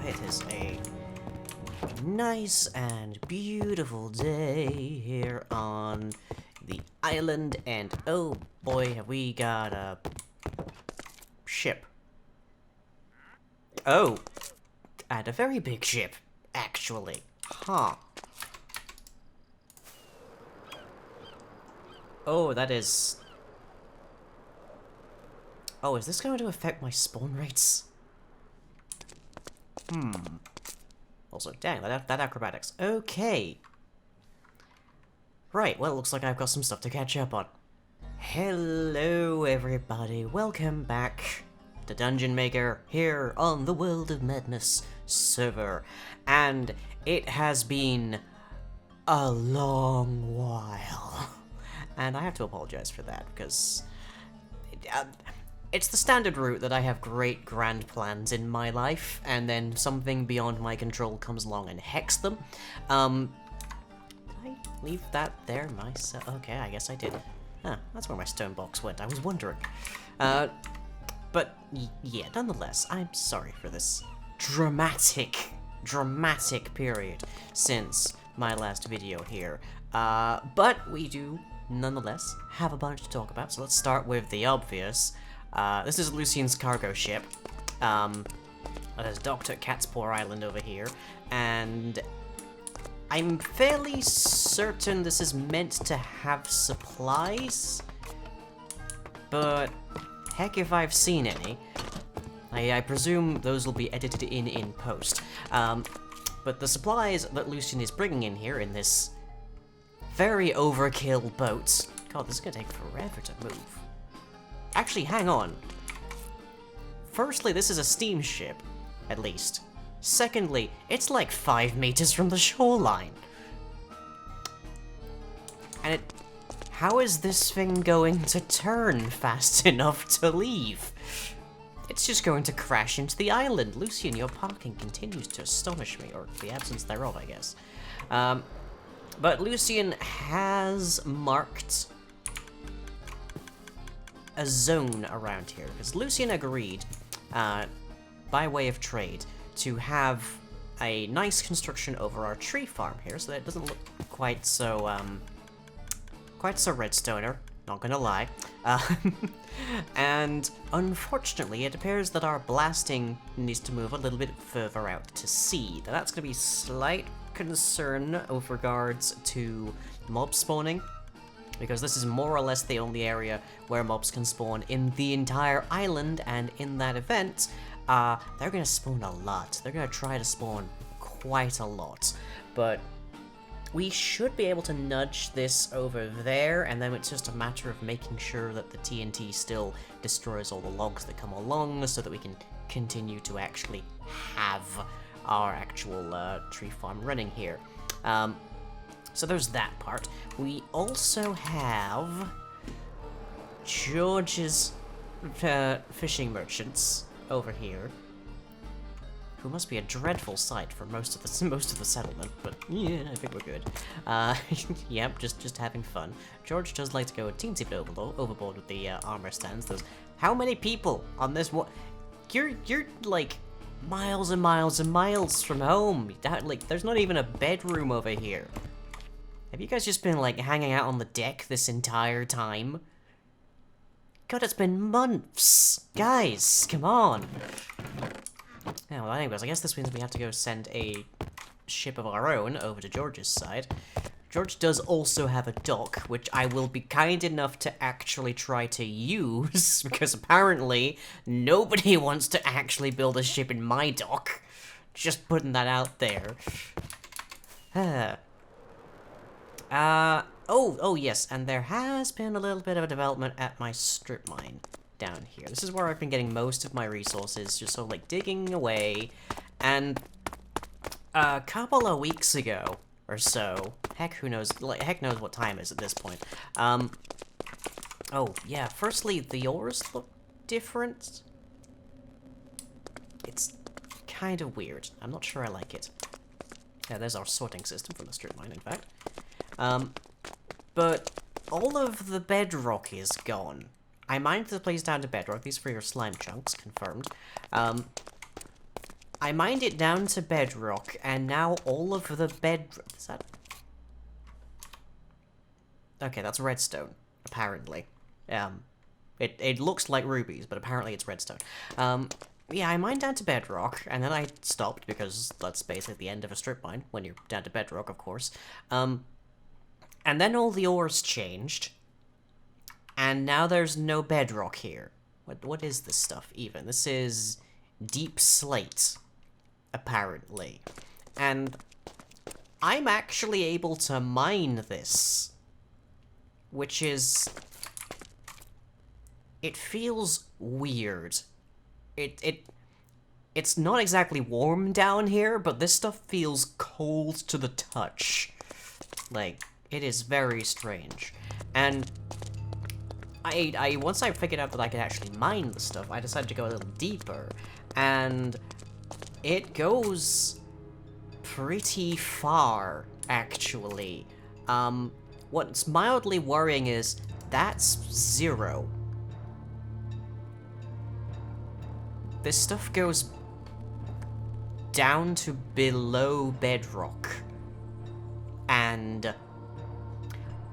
It is a nice and beautiful day here on the island, and oh boy, have we got a ship. Oh, and a very big ship, actually. Huh. Oh, that is... Oh, is this going to affect my spawn rates? Also, dang, that acrobatics. Okay. Right, well, it looks like I've got some stuff to catch up on. Hello, everybody. Welcome back to Dungeon Maker here on the World of Madness server. And it has been a long while. And I have to apologize for that, because... it's the standard route that I have great grand plans in my life, and then something beyond my control comes along and hacks them. Did I leave that there myself? Okay, I guess I did. Huh, that's where my stone box went, I was wondering. But, yeah, nonetheless, I'm sorry for this dramatic period since my last video here. But we do, nonetheless, have a bunch to talk about, so let's start with the obvious. This is Lucian's cargo ship. There's docked at Cat's Paw Island over here, and I'm fairly certain this is meant to have supplies, but heck if I've seen any. I presume those will be edited in post. But the supplies that Lucian is bringing in here in this very overkill boat... God, this is gonna take forever to move. Actually, hang on. Firstly, this is a steamship, at least. Secondly, it's like 5 meters from the shoreline. And it... How is this thing going to turn fast enough to leave? It's just going to crash into the island. Lucian, your parking continues to astonish me, or the absence thereof, I guess. But Lucian has marked a zone around here, because Lucian agreed, by way of trade, to have a nice construction over our tree farm here, so that it doesn't look quite so redstoner, not gonna lie. And unfortunately, it appears that our blasting needs to move a little bit further out to sea. Now that's gonna be slight concern with regards to mob spawning, because this is more or less the only area where mobs can spawn in the entire island, and in that event, they're gonna spawn a lot. They're gonna try to spawn quite a lot, but we should be able to nudge this over there, and then it's just a matter of making sure that the TNT still destroys all the logs that come along, so that we can continue to actually have our actual tree farm running here. So there's that part. We also have George's fishing merchants over here, who must be a dreadful sight for most of the settlement. But yeah, I think we're good. Yep, just having fun. George does like to go a teensy bit overboard with the armor stands. There's how many people on this? What? You're like miles and miles and miles from home. Like, there's not even a bedroom over here. Have you guys just been, like, hanging out on the deck this entire time? God, it's been months! Guys, come on! Yeah, well, anyways, I guess this means we have to go send a ship of our own over to George's side. George does also have a dock, which I will be kind enough to actually try to use, because apparently nobody wants to actually build a ship in my dock. Just putting that out there. Oh yes, and there has been a little bit of a development at my strip mine down here. This is where I've been getting most of my resources, just sort of like digging away, and a couple of weeks ago or so, heck knows what time it is at this point. Oh yeah, firstly, the ores look different. It's kind of weird. I'm not sure I like it. Yeah, there's our sorting system from the strip mine, in fact. But all of the bedrock is gone. I mined the place down to bedrock. These three are slime chunks, confirmed. I mined it down to bedrock, and now all of the bedrock... Is that... Okay, that's redstone, apparently. It looks like rubies, but apparently it's redstone. Yeah, I mined down to bedrock, and then I stopped, because that's basically the end of a strip mine, when you're down to bedrock, of course. And then all the ores changed, and now there's no bedrock here. What is this stuff, even? This is deep slate, apparently. And I'm actually able to mine this, which is... It feels weird. It's not exactly warm down here, but this stuff feels cold to the touch. Like, it is very strange. And once I figured out that I could actually mine the stuff, I decided to go a little deeper. And it goes pretty far, actually. What's mildly worrying is that's 0. This stuff goes down to below bedrock. And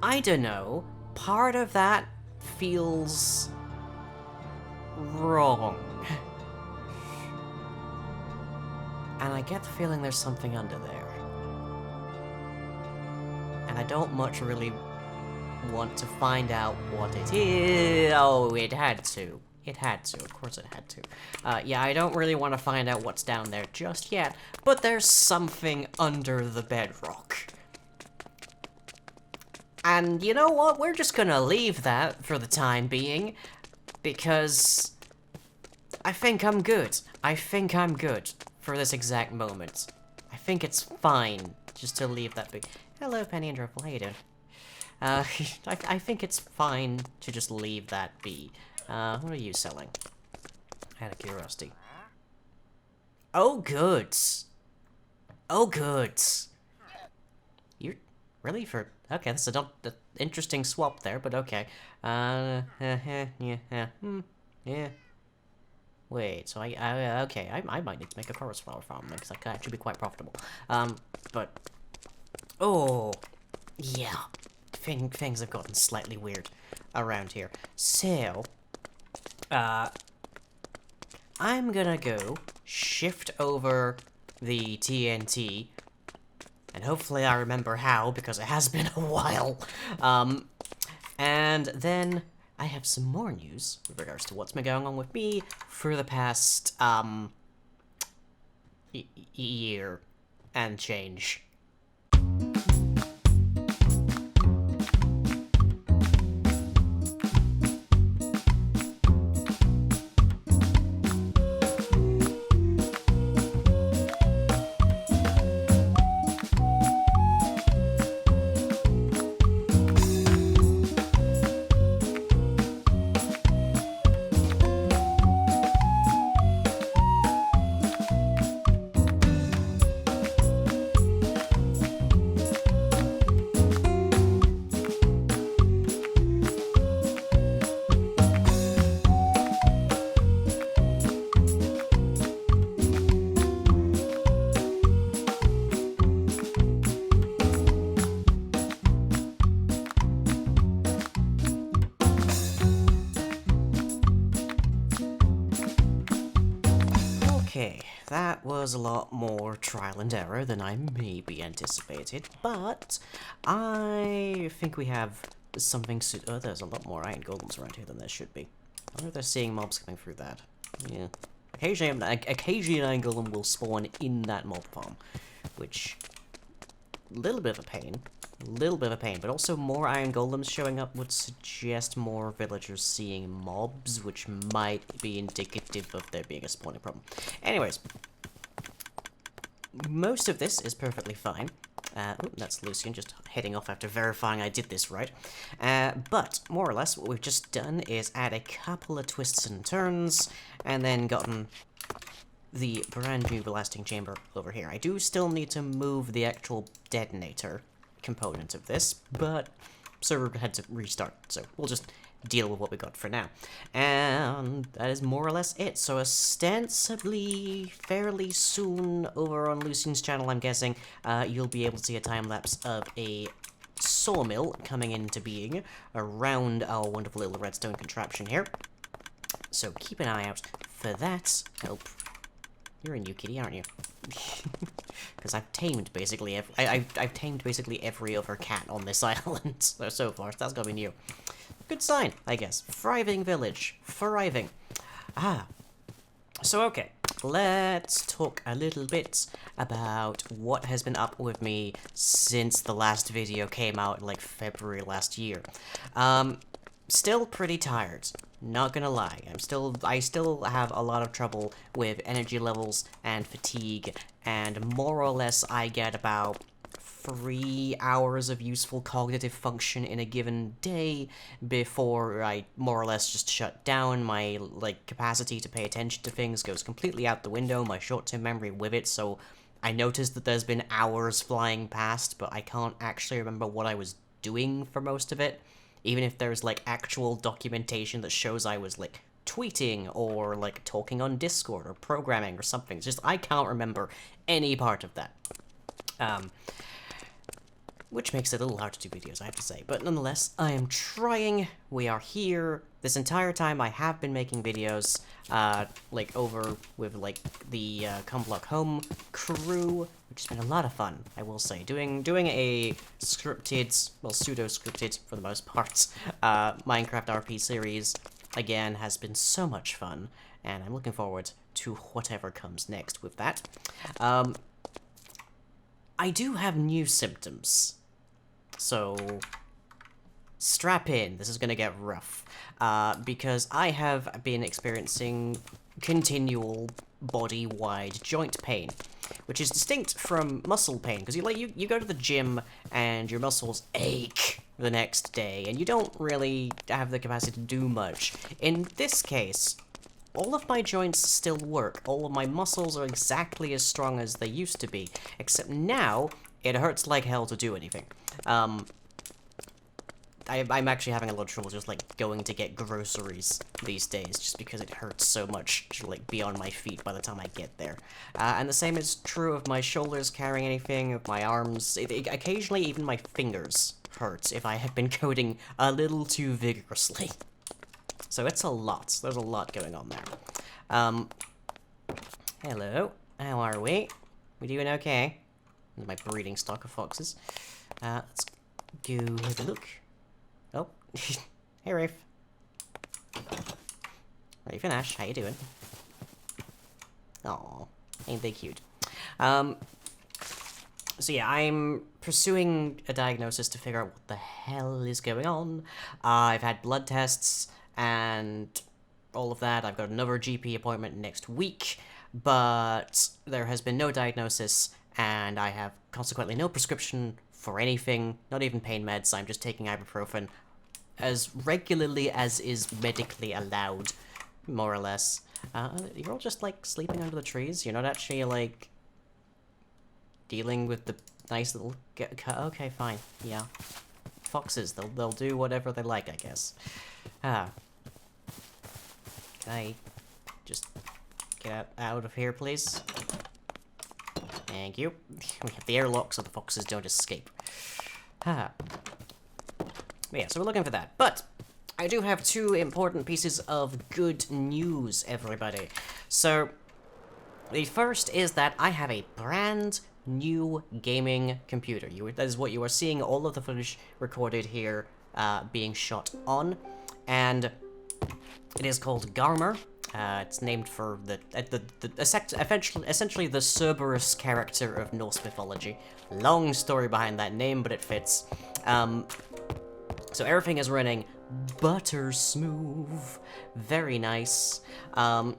I don't know, part of that feels wrong. And I get the feeling there's something under there. And I don't much really want to find out what it is. Oh, it had to. It had to, of course it had to. Yeah, I don't really want to find out what's down there just yet, but there's something under the bedrock. And you know what? We're just gonna leave that for the time being, because I think I'm good. I think I'm good for this exact moment. I think it's fine just to leave that big... Hello, Penny and Druffle, how you doing? I think it's fine to just leave that be. What are you selling? Out of curiosity. Oh, good. Oh, good. You're really for... Okay, that's an interesting swap there, but okay. Yeah. Wait, so okay, I might need to make a Cloversaur farm, because that could actually be quite profitable. But... Oh, yeah. Things have gotten slightly weird around here. So... I'm gonna go shift over the TNT, and hopefully I remember how, because it has been a while. And then I have some more news with regards to what's been going on with me for the past, year and change. Okay, that was a lot more trial and error than I maybe anticipated, but I think we have something oh, there's a lot more iron golems around here than there should be. I wonder if they're seeing mobs coming through that. Yeah. Occasionally an iron golem will spawn in that mob farm, which... a little bit of a pain. A little bit of a pain, but also more iron golems showing up would suggest more villagers seeing mobs, which might be indicative of there being a spawning problem. Anyways, most of this is perfectly fine. That's Lucian just heading off after verifying I did this right. But, more or less, what we've just done is add a couple of twists and turns, and then gotten the brand new blasting chamber over here. I do still need to move the actual detonator component of this, but server had to restart, so we'll just deal with what we got for now. And that is more or less it. So ostensibly, fairly soon, over on Lucian's channel, I'm guessing, you'll be able to see a time-lapse of a sawmill coming into being around our wonderful little redstone contraption here. So keep an eye out for that. Oh, you're a new kitty, aren't you? Because I've tamed basically I've tamed basically every other cat on this island so far. So that's gotta be new. Good sign, I guess. Thriving village. Thriving. Ah. So, okay. Let's talk a little bit about what has been up with me since the last video came out in, like, February last year. Still pretty tired. Not gonna lie. I still have a lot of trouble with energy levels and fatigue, and more or less I get about 3 hours of useful cognitive function in a given day before I more or less just shut down. My, like, capacity to pay attention to things goes completely out the window, my short-term memory with it, so I noticed that there's been hours flying past, but I can't actually remember what I was doing for most of it, even if there's, like, actual documentation that shows I was, like, tweeting or, like, talking on Discord or programming or something. It's just, I can't remember any part of that. Which makes it a little hard to do videos, I have to say. But nonetheless, I am trying. We are here. This entire time I have been making videos, like, over with, like, the Come Block Home crew, which has been a lot of fun, I will say. Doing a scripted, well, pseudo-scripted, for the most part, Minecraft RP series, again, has been so much fun, and I'm looking forward to whatever comes next with that. I do have new symptoms. So, strap in, this is gonna get rough, because I have been experiencing continual body-wide joint pain, which is distinct from muscle pain, because you go to the gym and your muscles ache the next day, and you don't really have the capacity to do much. In this case, all of my joints still work, all of my muscles are exactly as strong as they used to be, except now, it hurts like hell to do anything. I'm actually having a lot of trouble just, like, going to get groceries these days, just because it hurts so much to, like, be on my feet by the time I get there. And the same is true of my shoulders carrying anything, of my arms. Occasionally, even my fingers hurt if I have been coding a little too vigorously. So it's a lot. There's a lot going on there. Hello. How are we? We doing okay? My breeding stock of foxes. Let's go have a look. Oh. Hey, Rafe. Rafe and Ash, how you doing? Aw, ain't they cute? So yeah, I'm pursuing a diagnosis to figure out what the hell is going on. I've had blood tests and all of that. I've got another GP appointment next week, but there has been no diagnosis, and I have consequently no prescription for anything, not even pain meds. I'm just taking ibuprofen as regularly as is medically allowed, more or less. You're all just, like, sleeping under the trees? You're not actually, like, dealing with the nice little... Okay, fine. Yeah. Foxes, they'll do whatever they like, I guess. Can I just get out of here, please? Thank you. We have the airlock so the foxes don't escape. But yeah, so we're looking for that. But I do have 2 important pieces of good news, everybody. So, the first is that I have a brand new gaming computer. That is what you are seeing all of the footage recorded here being shot on. And it is called Garmer. It's named for essentially the Cerberus character of Norse mythology. Long story behind that name, but it fits. So everything is running butter smooth, very nice. And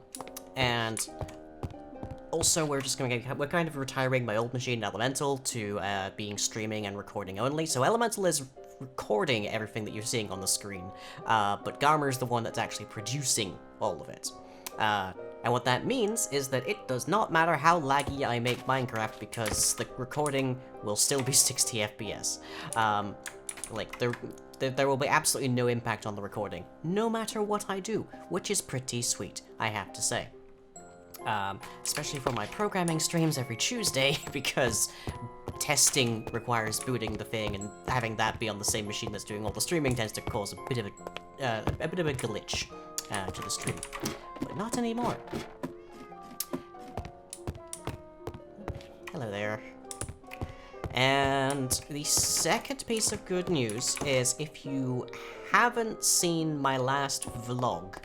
also we're kind of retiring my old machine Elemental to being streaming and recording only. So Elemental is recording everything that you're seeing on the screen, but Garmer is the one that's actually producing all of it. And what that means is that it does not matter how laggy I make Minecraft, because the recording will still be 60 FPS. Like, there will be absolutely no impact on the recording, no matter what I do, which is pretty sweet, I have to say. Especially for my programming streams every Tuesday, because testing requires booting the thing, and having that be on the same machine that's doing all the streaming tends to cause a bit of a glitch to the stream. But not anymore. Hello there. And the second piece of good news is, if you haven't seen my last vlog,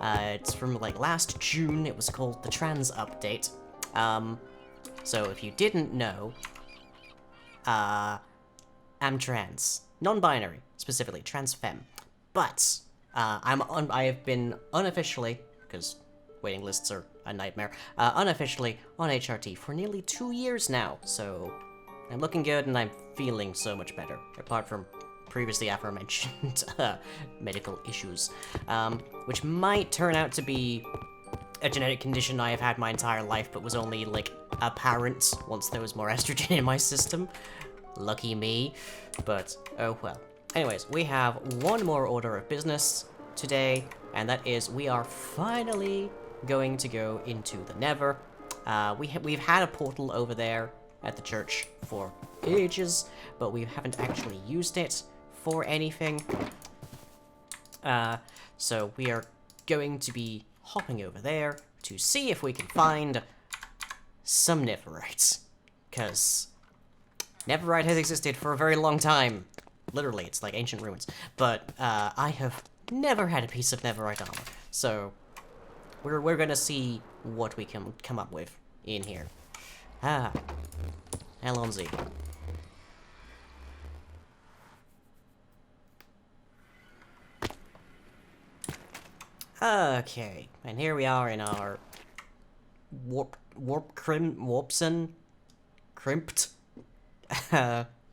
it's from like last June. It was called the Trans Update. So if you didn't know, I'm trans, non-binary, specifically trans femme. But I have been unofficially, because waiting lists are a nightmare, unofficially on HRT for nearly 2 years now. So I'm looking good and I'm feeling so much better, apart from previously aforementioned medical issues, which might turn out to be a genetic condition I have had my entire life, but was only, like, apparent once there was more estrogen in my system. Lucky me, but oh well. Anyways, we have one more order of business today, and that is we are finally going to go into the Nether. We've had a portal over there at the church for ages, but we haven't actually used it for anything. So we are going to be hopping over there to see if we can find some netherite, because netherite has existed for a very long time. Literally, it's like ancient ruins. But I have never had a piece of netherite armor, so we're gonna see what we can come up with in here. Alonzi. Okay, and here we are in our warpsen crimped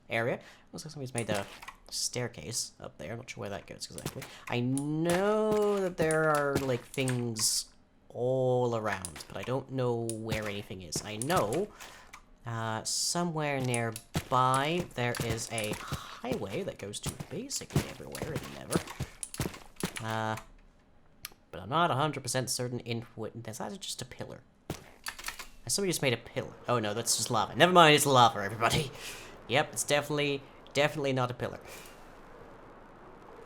area. Looks like somebody's made a staircase up there. I'm not sure where that goes exactly. I know that there are, like, things all around, but I don't know where anything is. I know somewhere nearby there is a highway that goes to basically everywhere in the Nether. But I'm not 100% certain in what... That's just a pillar. Somebody just made a pillar. Oh no, that's just lava. Never mind, it's lava, everybody. Yep, it's definitely not a pillar.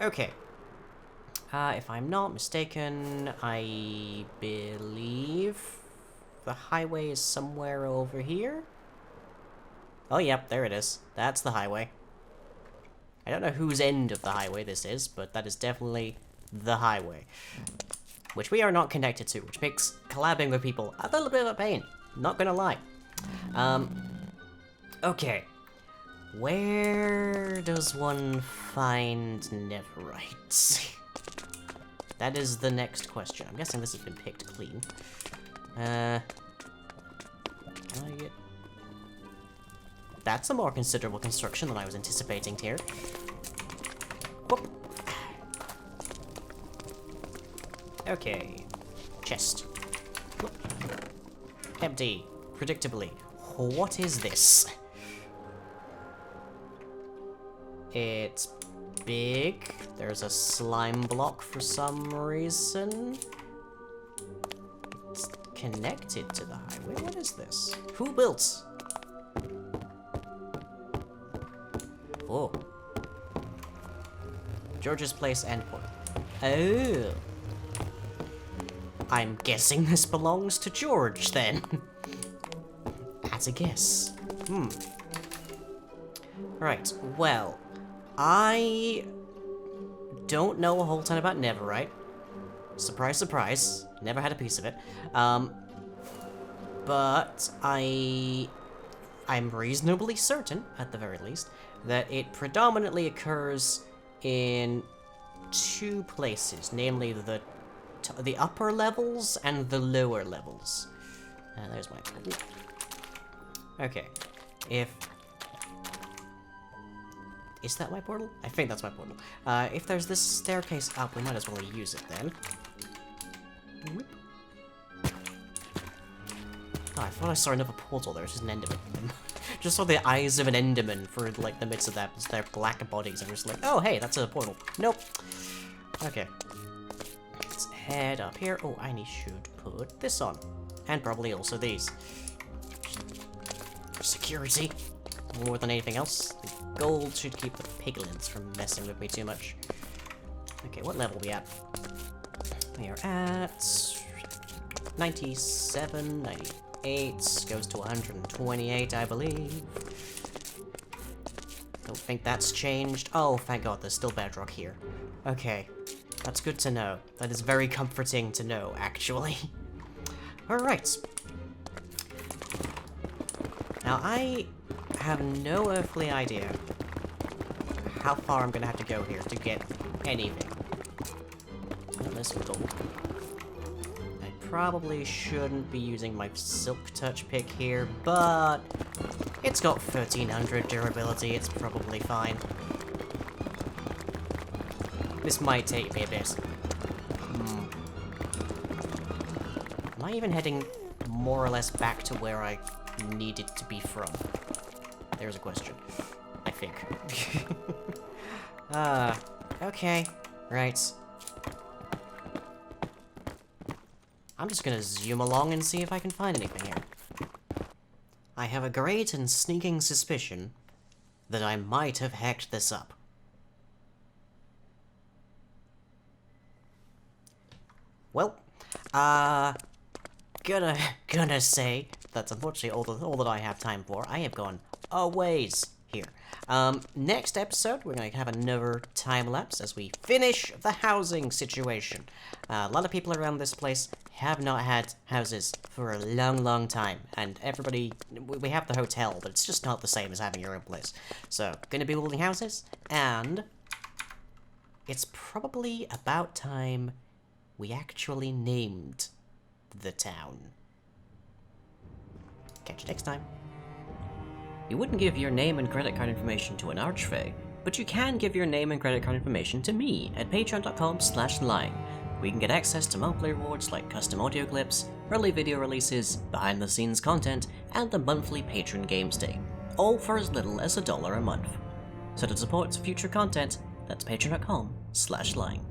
Okay. If I'm not mistaken, I believe the highway is somewhere over here. Oh, yep, there it is. That's the highway. I don't know whose end of the highway this is, but that is definitely the highway. Which we are not connected to, which makes collabing with people a little bit of a pain. Not gonna lie. Okay. Where does one find netherite? That is the next question. I'm guessing this has been picked clean. Can I get... That's a more considerable construction than I was anticipating here. Whoop. Okay. Chest. Whoop. Empty. Predictably. What is this? It's big. There's a slime block for some reason. It's connected to the highway. What is this? Who built? Oh. George's Place Endport. Oh. I'm guessing this belongs to George, then. As a guess. Right, well, I don't know a whole ton about netherite. Surprise, surprise. Never had a piece of it. But I'm reasonably certain, at the very least, that it predominantly occurs in two places, namely the upper levels and the lower levels. There's my portal. Okay, is that my portal? I think that's my portal. If there's this staircase up, we might as well use it then. Whoop. I thought I saw another portal there. It's just an Enderman. Just saw the eyes of an Enderman for, like, the midst of that. It's their black bodies. I'm just like, oh, hey, that's a portal. Nope. Okay. Let's head up here. Oh, I should put this on. And probably also these. For security. More than anything else. The gold should keep the piglins from messing with me too much. Okay, what level are we at? We are at 97, 98, goes to 128, I believe. Don't think that's changed. Oh, thank God, there's still bedrock here. Okay, that's good to know. That is very comforting to know, actually. Alright. Now, I have no earthly idea how far I'm gonna have to go here to get anything. This gold. I probably shouldn't be using my silk touch pick here, but it's got 1300 durability, it's probably fine. This might take me a bit. Am I even heading more or less back to where I needed to be from? There's a question. I think. Okay. Right. I'm just gonna zoom along and see if I can find anything here. I have a great and sneaking suspicion that I might have hacked this up. Well, gonna say that's unfortunately all that I have time for. I have gone a ways here. Next episode, we're going to have another time lapse as we finish the housing situation. A lot of people around this place have not had houses for a long, long time, and everybody, we have the hotel, but it's just not the same as having your own place. So, going to be building houses, and it's probably about time we actually named the town. Catch you next time. You wouldn't give your name and credit card information to an archfey, but you can give your name and credit card information to me at patreon.com/lying. We can get access to monthly rewards like custom audio clips, early video releases, behind-the-scenes content, and the monthly patron games day, all for as little as $1 a month. So to support future content, that's patreon.com/lying.